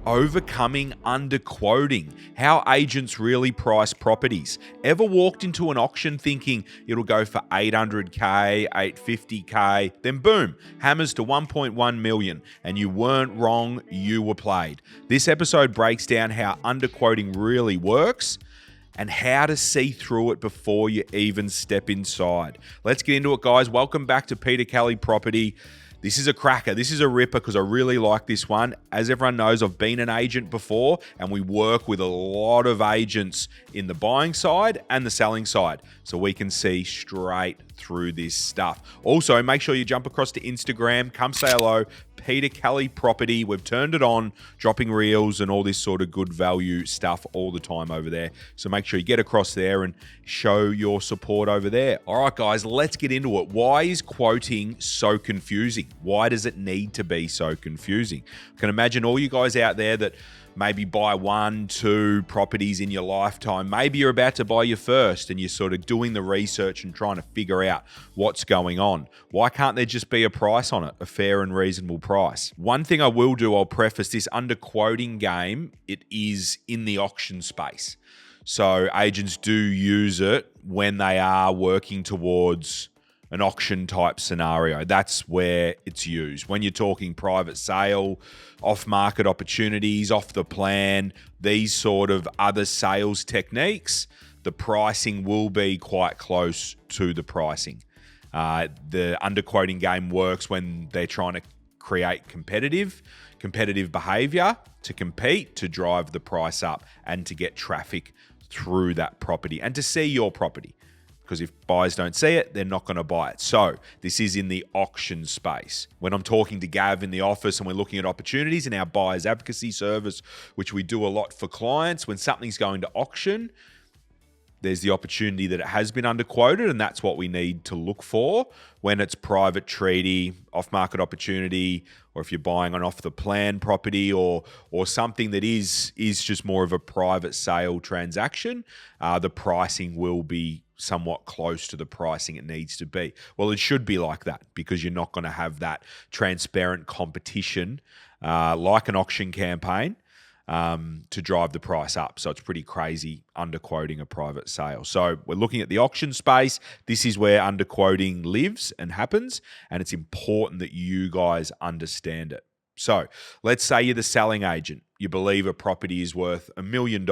Overcoming underquoting, how agents really price properties. Ever walked into an auction thinking it'll go for 800K, 850K, then boom, hammers to 1.1 million, and you weren't wrong, you were played. This episode breaks down how underquoting really works and how to see through it before you even step inside. Let's get into it, guys. Welcome back to Peter Kelly Property. This is a cracker. This is a ripper because I really like this one. As everyone knows, I've been an agent before and we work with a lot of agents in the buying side and the selling side. So we can see straight through this stuff. Also, make sure you jump across to Instagram. Come say hello. Peter Kelly Property. We've turned it on, dropping reels and all this sort of good value stuff all the time over there. So make sure you get across there and show your support over there. All right, guys, let's get into it. Why is quoting so confusing? Why does it need to be so confusing? I can imagine all you guys out there that maybe buy 1, 2 properties in your lifetime. Maybe you're about to buy your first and you're sort of doing the research and trying to figure out what's going on. Why can't there just be a price on it, a fair and reasonable price? One thing I will do, I'll preface this underquoting game, it is in the auction space. So agents do use it when they are working towards an auction type scenario. That's where it's used. When you're talking private sale, off-market opportunities, off the plan, these sort of other sales techniques, the pricing will be quite close to the pricing. The underquoting game works when they're trying to create competitive behavior to compete, to drive the price up and to get traffic through that property and to see your property. Because if buyers don't see it, they're not going to buy it. So this is in the auction space. When I'm talking to Gav in the office and we're looking at opportunities in our buyers advocacy service, which we do a lot for clients, when something's going to auction, there's the opportunity that it has been underquoted, and that's what we need to look for when it's private treaty, off-market opportunity, or if you're buying an off-the-plan property or something that is just more of a private sale transaction, the pricing will be somewhat close to the pricing it needs to be. Well, it should be like that because you're not going to have that transparent competition like an auction campaign to drive the price up. So it's pretty crazy underquoting a private sale. So we're looking at the auction space. This is where underquoting lives and happens, and it's important that you guys understand it. So let's say you're the selling agent. You believe a property is worth $1 million.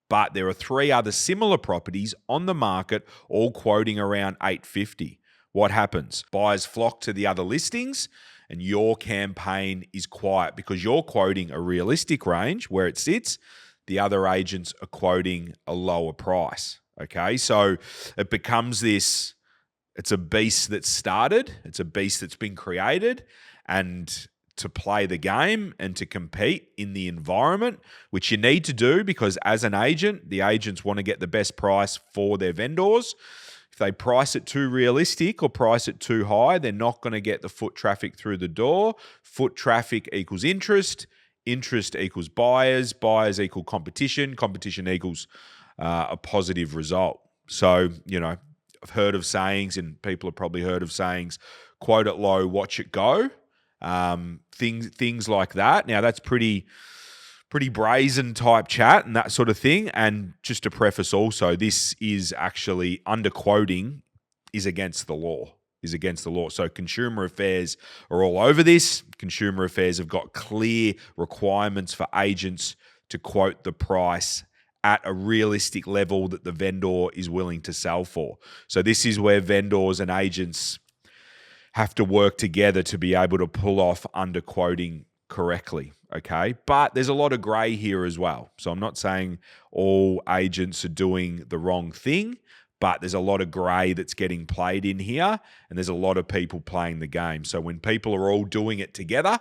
But there are 3 other similar properties on the market, all quoting around $850. What happens? Buyers flock to the other listings and your campaign is quiet because you're quoting a realistic range where it sits. The other agents are quoting a lower price. Okay, so it becomes this, it's a beast that's started, it's a beast that's been created, and to play the game and to compete in the environment, which you need to do because as an agent, the agents want to get the best price for their vendors. If they price it too realistic or price it too high, they're not going to get the foot traffic through the door. Foot traffic equals interest. Interest equals buyers. Buyers equal competition. Competition equals a positive result. So, I've heard of sayings, and people have probably heard of sayings, quote it low, watch it go. Things like that. Now that's pretty brazen type chat and that sort of thing. And just to preface also, this is actually underquoting is against the law. So Consumer Affairs are all over this. Consumer Affairs have got clear requirements for agents to quote the price at a realistic level that the vendor is willing to sell for. So this is where vendors and agents have to work together to be able to pull off underquoting correctly, okay? But there's a lot of grey here as well. So I'm not saying all agents are doing the wrong thing, but there's a lot of grey that's getting played in here, and there's a lot of people playing the game. So when people are all doing it together,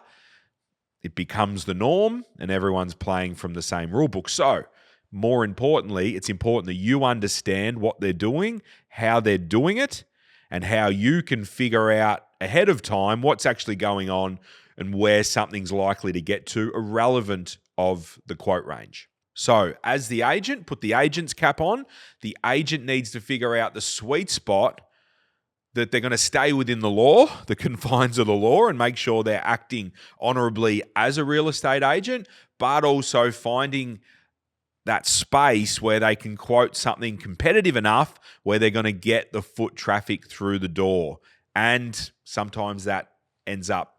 it becomes the norm, and everyone's playing from the same rule book. So more importantly, it's important that you understand what they're doing, how they're doing it, and how you can figure out ahead of time what's actually going on and where something's likely to get to, irrelevant of the quote range. So as the agent, put the agent's cap on. The agent needs to figure out the sweet spot that they're going to stay within the law, the confines of the law, and make sure they're acting honorably as a real estate agent, but also finding that space where they can quote something competitive enough where they're going to get the foot traffic through the door. And sometimes that ends up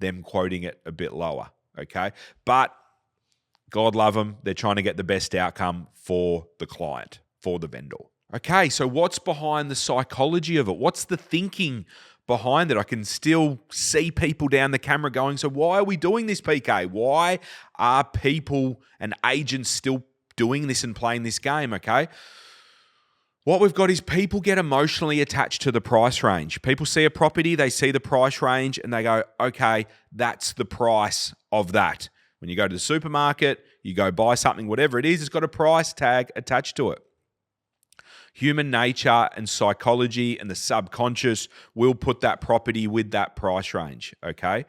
them quoting it a bit lower, okay? But God love them, they're trying to get the best outcome for the client, for the vendor. Okay, so what's behind the psychology of it? What's the thinking behind it? I can still see people down the camera going, so why are we doing this, PK? Why are people and agents still doing this and playing this game, okay? What we've got is people get emotionally attached to the price range. People see a property, they see the price range, and they go, okay, that's the price of that. When you go to the supermarket, you go buy something, whatever it is, it's got a price tag attached to it. Human nature and psychology and the subconscious will put that property with that price range, okay?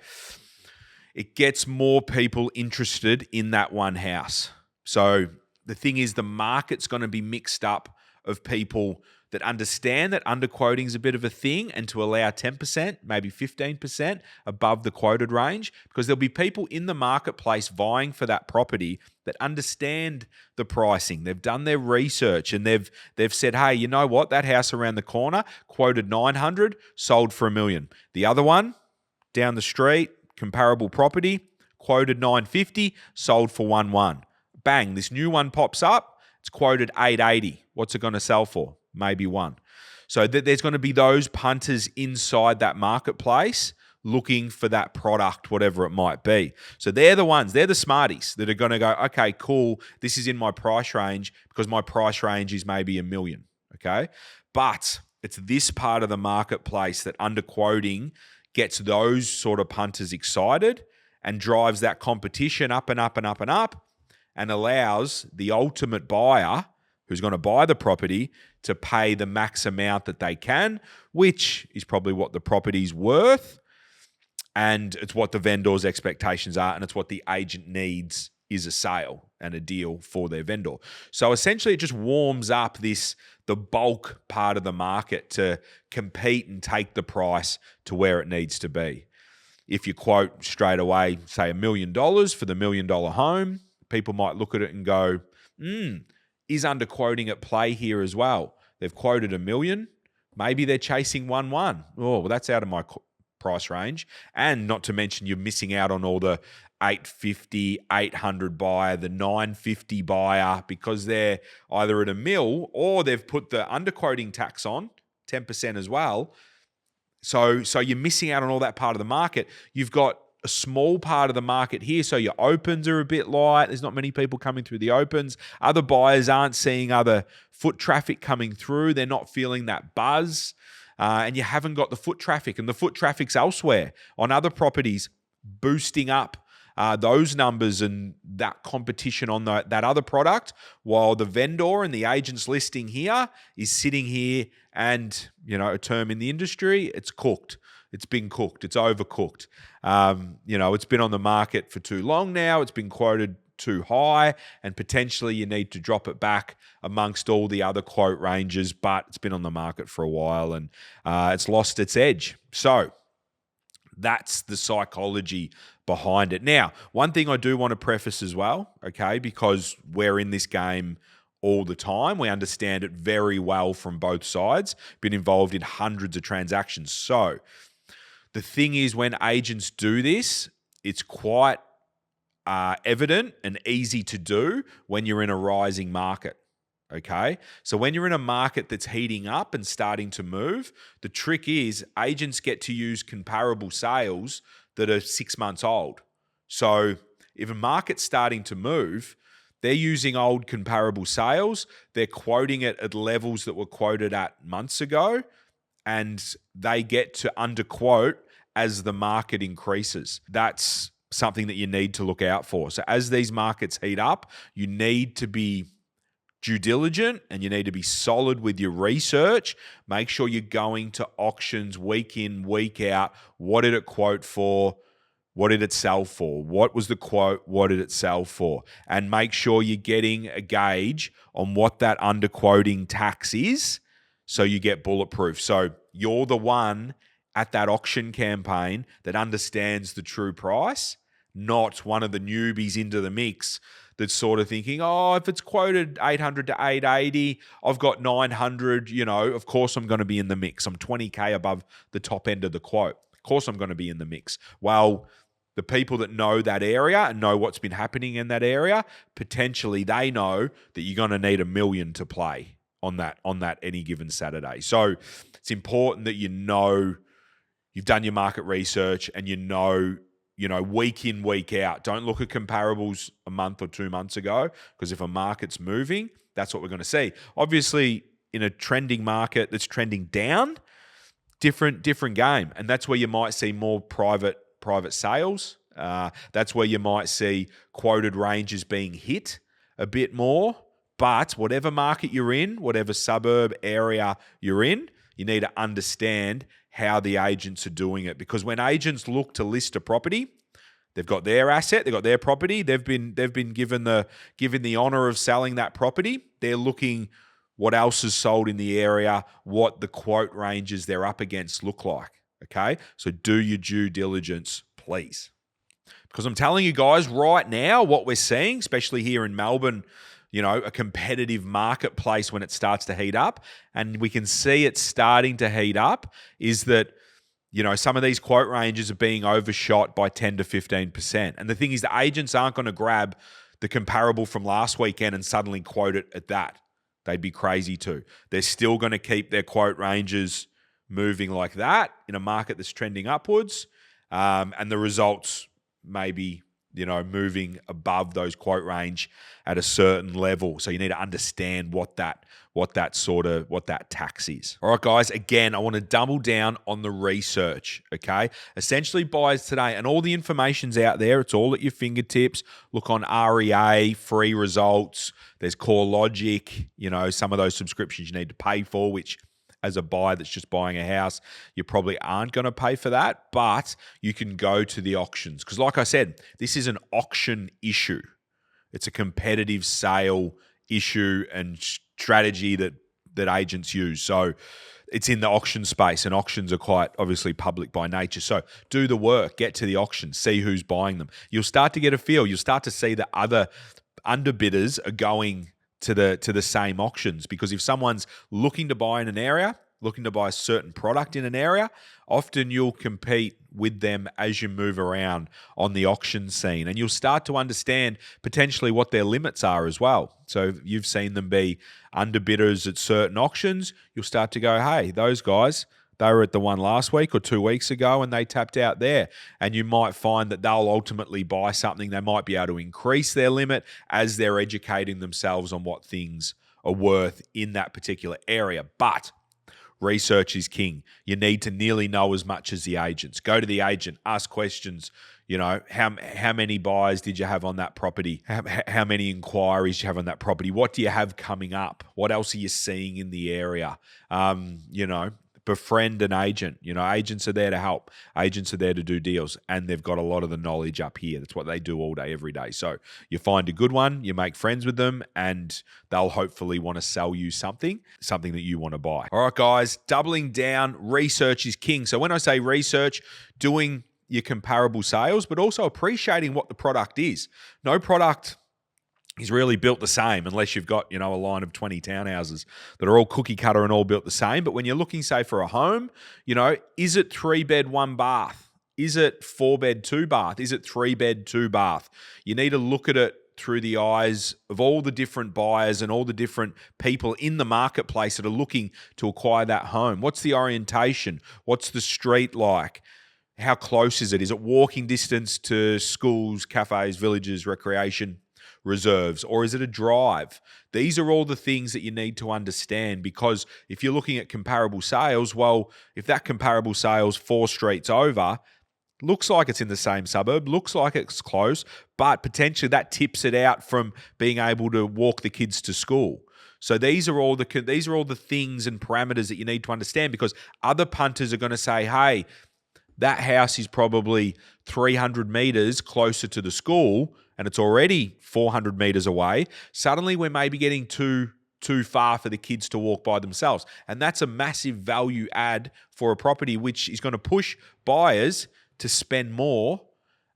It gets more people interested in that one house. So the thing is, the market's going to be mixed up of people that understand that underquoting is a bit of a thing and to allow 10%, maybe 15% above the quoted range, because there'll be people in the marketplace vying for that property that understand the pricing. They've done their research and they've said, hey, you know what? That house around the corner quoted 900, sold for $1 million. The other one down the street, comparable property, quoted 950, sold for 1.1. Bang, this new one pops up, it's quoted 880. What's it going to sell for? Maybe one. So there's going to be those punters inside that marketplace looking for that product, whatever it might be. So they're the ones, they're the smarties that are going to go, okay, cool, this is in my price range because my price range is maybe $1 million, okay? But it's this part of the marketplace that underquoting gets those sort of punters excited and drives that competition up and up and up and up, and allows the ultimate buyer who's going to buy the property to pay the max amount that they can, which is probably what the property's worth, and it's what the vendor's expectations are, and it's what the agent needs is a sale and a deal for their vendor. So essentially it just warms up the bulk part of the market to compete and take the price to where it needs to be. If you quote straight away, say $1 million for the $1 million home, people might look at it and go, is underquoting at play here as well? They've quoted $1 million. Maybe they're chasing 1.1. Oh, well, that's out of my price range. And not to mention you're missing out on all the 850, 800 buyer, the 950 buyer, because they're either at $1 million or they've put the underquoting tax on, 10% as well. So you're missing out on all that part of the market. You've got a small part of the market here, so your opens are a bit light. There's not many people coming through the opens. Other buyers aren't seeing other foot traffic coming through. They're not feeling that buzz, and you haven't got the foot traffic, and the foot traffic's elsewhere on other properties, boosting up those numbers and that competition on that other product, while the vendor and the agent's listing here is sitting here and, a term in the industry, it's cooked. It's been cooked. It's overcooked. It's been on the market for too long now. It's been quoted too high, and potentially you need to drop it back amongst all the other quote ranges, but it's been on the market for a while and it's lost its edge. So that's the psychology behind it. Now, one thing I do want to preface as well, okay, because we're in this game all the time. We understand it very well from both sides, been involved in hundreds of transactions. So the thing is, when agents do this, it's quite evident and easy to do when you're in a rising market. Okay, so when you're in a market that's heating up and starting to move, the trick is agents get to use comparable sales that are 6 months old. So if a market's starting to move, they're using old comparable sales. They're quoting it at levels that were quoted at months ago, and they get to underquote as the market increases. That's something that you need to look out for. So as these markets heat up, you need to be due diligent and you need to be solid with your research. Make sure you're going to auctions week in, week out. What did it quote for? What did it sell for? What was the quote? What did it sell for? And make sure you're getting a gauge on what that underquoting tax is, so you get bulletproof. So you're the one at that auction campaign that understands the true price, not one of the newbies into the mix that's sort of thinking, oh, if it's quoted 800 to 880, I've got 900, of course I'm going to be in the mix. I'm 20K above the top end of the quote. Of course I'm going to be in the mix. Well, the people that know that area and know what's been happening in that area, potentially they know that you're going to need $1 million to play on that any given Saturday. So it's important that you've done your market research and week in, week out. Don't look at comparables a month or 2 months ago, because if a market's moving, that's what we're going to see. Obviously, in a trending market that's trending down, different game. And that's where you might see more private sales. That's where you might see quoted ranges being hit a bit more. But whatever market you're in, whatever suburb area you're in, you need to understand how the agents are doing it. Because when agents look to list a property, they've got their asset, they've got their property, they've been given the honor of selling that property. They're looking what else is sold in the area, what the quote ranges they're up against look like. Okay, so do your due diligence, please. Because I'm telling you guys right now, what we're seeing, especially here in Melbourne, a competitive marketplace when it starts to heat up, and we can see it starting to heat up, is that, some of these quote ranges are being overshot by 10 to 15%. And the thing is, the agents aren't going to grab the comparable from last weekend and suddenly quote it at that. They'd be crazy too. They're still going to keep their quote ranges moving like that in a market that's trending upwards, and the results may be moving above those quote range at a certain level. So you need to understand what that tax is. All right, guys, again, I want to double down on the research, okay? Essentially, buyers today, and all the information's out there. It's all at your fingertips. Look on REA, free results. There's CoreLogic, some of those subscriptions you need to pay for, which as a buyer that's just buying a house, you probably aren't going to pay for that, but you can go to the auctions. Because like I said, this is an auction issue. It's a competitive sale issue and strategy that agents use. So it's in the auction space, and auctions are quite obviously public by nature. So do the work, get to the auction, see who's buying them. You'll start to get a feel. You'll start to see that other underbidders are going to the same auctions, because if someone's looking to buy in an area, looking to buy a certain product in an area, often you'll compete with them as you move around on the auction scene, and you'll start to understand potentially what their limits are as well. So if you've seen them be underbidders at certain auctions, you'll start to go, hey, those guys, they were at the one last week or 2 weeks ago and they tapped out there. And you might find that they'll ultimately buy something. They might be able to increase their limit as they're educating themselves on what things are worth in that particular area. But research is king. You need to nearly know as much as the agents. Go to the agent, ask questions. How many buyers did you have on that property? How many inquiries do you have on that property? What do you have coming up? What else are you seeing in the area? Befriend an agent. Agents are there to help. Agents are there to do deals, and they've got a lot of the knowledge up here. That's what they do all day, every day. So you find a good one, you make friends with them, and they'll hopefully want to sell you something that you want to buy. All right, guys, doubling down, research is king. So when I say research, doing your comparable sales, but also appreciating what the product is. No product is really built the same unless you've got, a line of 20 townhouses that are all cookie cutter and all built the same. But when you're looking, say, for a home, is it 3-bed, 1 bath? Is it 4-bed, 2 bath? Is it 3-bed, 2 bath? You need to look at it through the eyes of all the different buyers and all the different people in the marketplace that are looking to acquire that home. What's the orientation? What's the street like? How close is it? Is it walking distance to schools, cafes, villages, recreation reserves, or is it a drive? These are all the things that you need to understand, because if you're looking at comparable sales, well, if that comparable sales 4 streets over, looks like it's in the same suburb, looks like it's close, but potentially that tips it out from being able to walk the kids to school. So these are all the things and parameters that you need to understand, because other punters are going to say, hey, that house is probably 300 meters closer to the school and it's already 400 meters away. Suddenly we're maybe getting two too far for the kids to walk by themselves. And that's a massive value add for a property, which is going to push buyers to spend more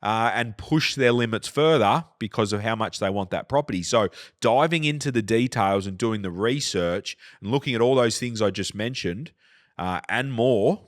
and push their limits further because of how much they want that property. So diving into the details and doing the research and looking at all those things I just mentioned and more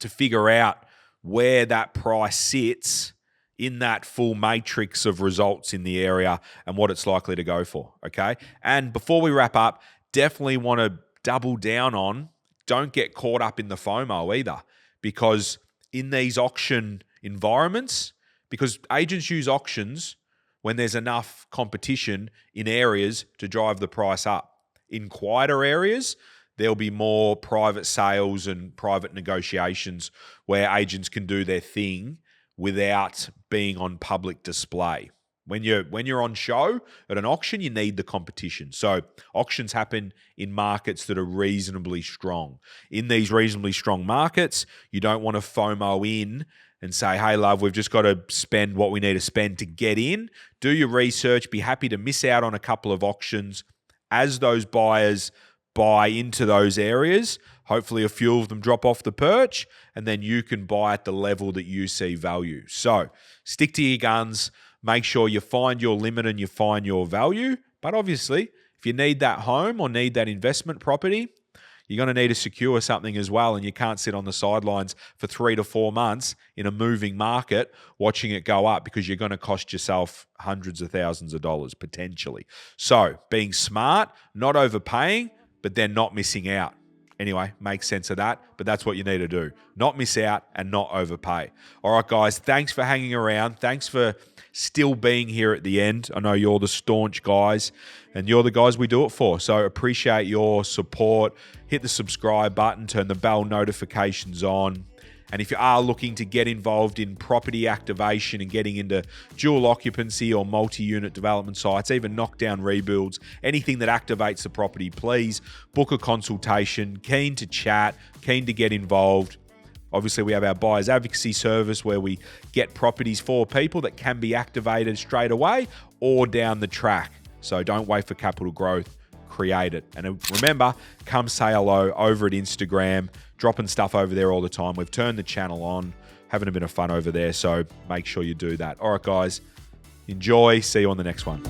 to figure out where that price sits in that full matrix of results in the area and what it's likely to go for, okay? And before we wrap up, definitely want to double down on, don't get caught up in the FOMO either, because in these auction environments, because agents use auctions when there's enough competition in areas to drive the price up. In quieter areas, there'll be more private sales and private negotiations where agents can do their thing without being on public display. When you're on show at an auction, you need the competition. So auctions happen in markets that are reasonably strong. In these reasonably strong markets, you don't want to FOMO in and say, hey, love, we've just got to spend what we need to spend to get in. Do your research. Be happy to miss out on a couple of auctions as those buyers buy into those areas. Hopefully a few of them drop off the perch, and then you can buy at the level that you see value. So stick to your guns. Make sure you find your limit and you find your value. But obviously, if you need that home or need that investment property, you're going to need to secure something as well, and you can't sit on the sidelines for 3 to 4 months in a moving market watching it go up, because you're going to cost yourself hundreds of thousands of dollars potentially. So being smart, not overpaying, but then not missing out. Anyway, make sense of that, but that's what you need to do. Not miss out and not overpay. All right, guys, thanks for hanging around. Thanks for still being here at the end. I know you're the staunch guys, and you're the guys we do it for. So appreciate your support. Hit the subscribe button, turn the bell notifications on. And if you are looking to get involved in property activation and getting into dual occupancy or multi-unit development sites, even knockdown rebuilds, anything that activates the property, please book a consultation. Keen to chat, keen to get involved. Obviously, we have our buyers advocacy service where we get properties for people that can be activated straight away or down the track. So don't wait for capital growth. Create it. And remember, come say hello over at Instagram, dropping stuff over there all the time. We've turned the channel on, having a bit of fun over there, so make sure you do that. All right, guys, enjoy. See you on the next one.